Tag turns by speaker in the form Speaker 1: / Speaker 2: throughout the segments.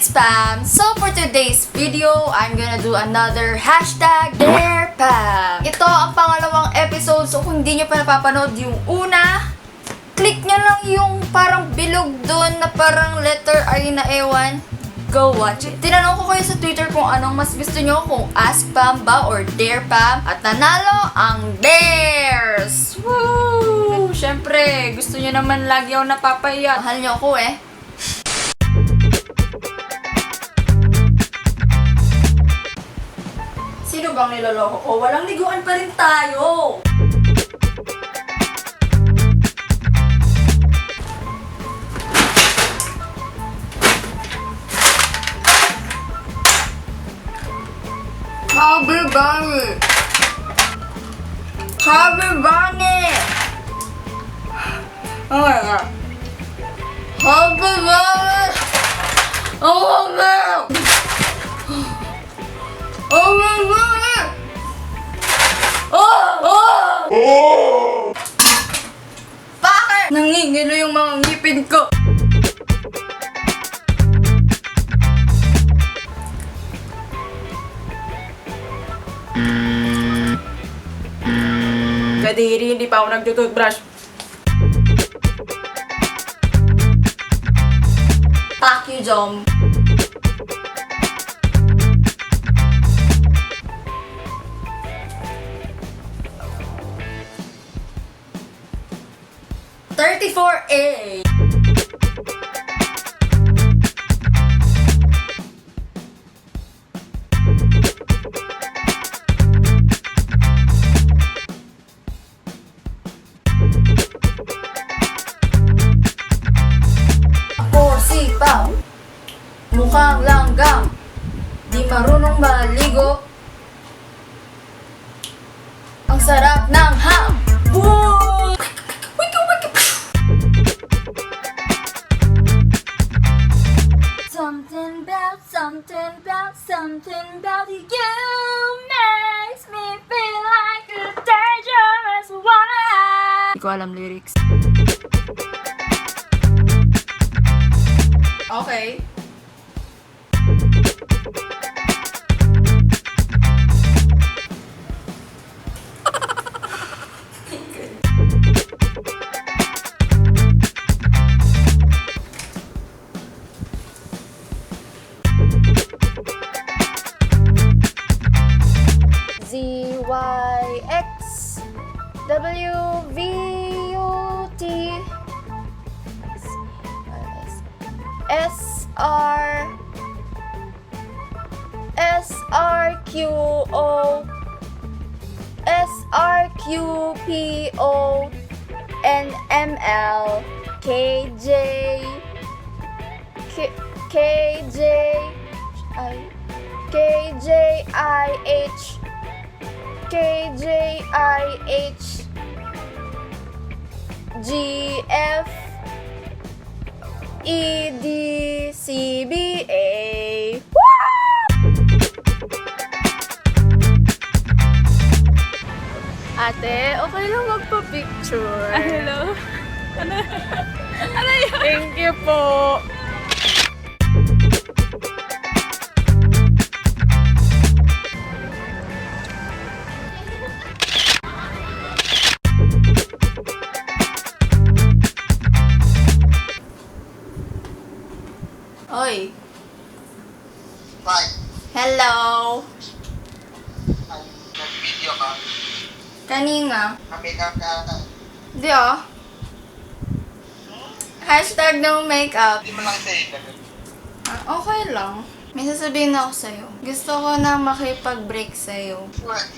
Speaker 1: it's Pam. So for today's video, I'm gonna do another hashtag Dare Pam. Ito ang pangalawang episode, so kung hindi nyo pa napapanood yung una, click nyo lang yung parang bilog doon na parang letter I na ewan. Go watch it. Tinanong ko kayo sa Twitter kung anong mas gusto nyo, kung Ask Pam ba or Dare Pam. At nanalo ang Dares! Woo! Siyempre, gusto nyo naman lagi ako napapahiya. Mahal nyo ako eh. Sino bang niloloko ko? Walang liguan pa rin tayo! Happy Bunny! Happy Bunny! Oh my god! Happy Bunny! Oh my god! Oh my god! Oh! Bakit? Nangingilo yung mga ngipin ko. Kadiri, hindi pa ako nagtututbrush. Fuck you, Jom. $34A. Sipaw, mukhang langgam, di marunong maligo. Ang sarap ng ham. Woo! Something about you makes me feel like a dangerous woman. Hindi ko alam lyrics. Okay. ZYXWVUT SRQO NML KJIH GF EDCBA. Ate, okay lang magpa-picture.
Speaker 2: Hello? Ano yun?
Speaker 1: Thank you po. Oy.
Speaker 3: Hi.
Speaker 1: Hello.
Speaker 3: Nag-video ka.
Speaker 1: Kanina.
Speaker 3: Makeup ka ata.
Speaker 1: Di ah. Hashtag no makeup.
Speaker 3: Hindi mo lang sa'yo.
Speaker 1: Okay lang. May sasabihin ako sa'yo. Gusto ko na makipag-break sa'yo.
Speaker 3: What?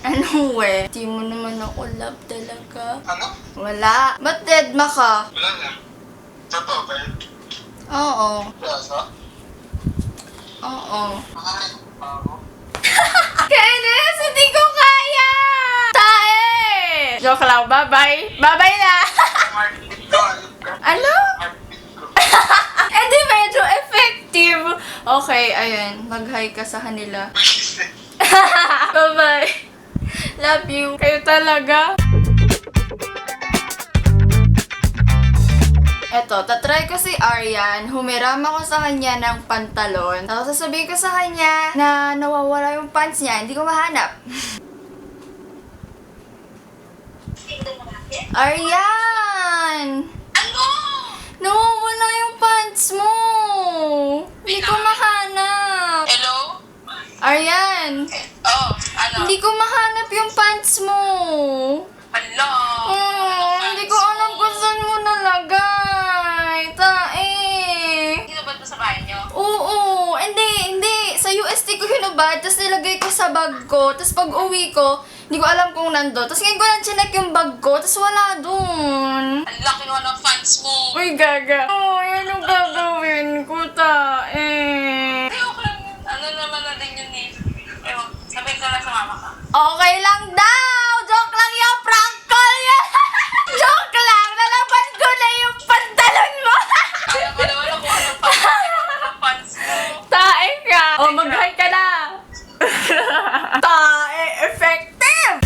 Speaker 1: Ano we? Di mo naman ako love talaga.
Speaker 3: Ano?
Speaker 1: Wala. Ba't deadma ka?
Speaker 3: Wala lang. Totoo ba yun?
Speaker 1: Oo.
Speaker 3: Seryoso?
Speaker 1: Oo.
Speaker 3: Makarin pa ako.
Speaker 1: Kainis! Hindi ko kaya! Tae! Joke lang. Bye-bye. Bye-bye na!
Speaker 3: Market ko.
Speaker 1: Ano?
Speaker 3: Market ko.
Speaker 1: Eh di medyo effective. Okay, ayun. Mag-hi ka sa kanila. Bye-bye. Love you. Kayo talaga. Eto, tatry ko si Aryan. Humiram ako sa kanya ng pantalon. Tapos sasabihin ko sa kanya na nawawala yung pants niya. Hindi ko mahanap. Aryan!
Speaker 3: Ano?
Speaker 1: Nawawala yung pants mo! Hindi ko mahanap.
Speaker 3: Hello?
Speaker 1: Aryan!
Speaker 3: Oh, ano?
Speaker 1: Hindi ko mahanap yung pants mo.
Speaker 3: Hello?
Speaker 1: Hindi ko alam kung saan mo nalagay. Tae.
Speaker 3: Dito ba ito sa bahay niyo?
Speaker 1: Oo. Hindi. Sa UST ko hinubad, tapos nilagay ko sa bag ko. Tapos pag uwi ko, hindi ko alam kung nando. Tapos ngayon ko lang chinek yung bag ko, tapos wala dun.
Speaker 3: Ang laki naman ng fans mo.
Speaker 1: Uy, gaga. Yan yung gagawin ko, tae.
Speaker 3: Ay, okay lang yun. Ano naman na din yun eh. Ewan, sabihin ko lang sa mama ka.
Speaker 1: Okay lang daw! Joke lang yung prank call yan! Joke lang! Nalaban ko na yung pantalon mo!
Speaker 3: Kaya ko naman ako anong fans mo.
Speaker 1: Tae ka! O, mag-hi ka na! Tae! Effective!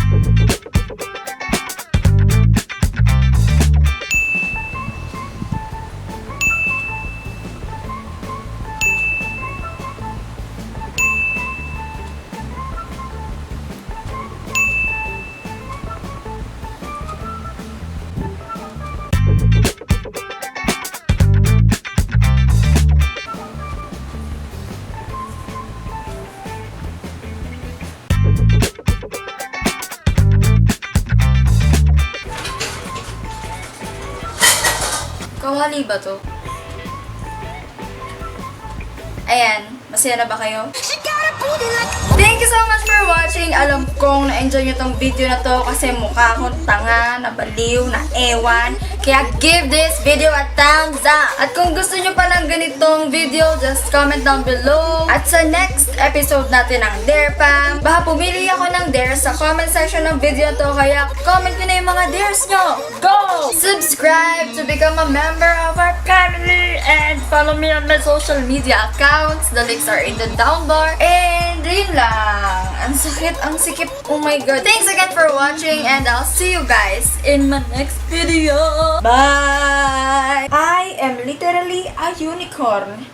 Speaker 1: Kawali ba to? Ayan, masaya na ba kayo? Thank you so much for watching. Alam kong na-enjoy nyo tong video na to kasi mukha akong tanga, nabaliw, na ewan. Kaya give this video a thumbs up. At kung gusto nyo pa ng ganitong video, just comment down below. At sa next episode natin ng Dare Pam, baka pumili ako ng dare sa comment section ng video to. Kaya comment nyo na yung mga dares nyo. Go! Subscribe to become a member of our family and follow me on my social media accounts. The links are in the down bar. And yun lang. Ang sakit, ang sikip. Oh my god. Thanks again for watching and I'll see you guys in my next video. Bye! I am literally a unicorn.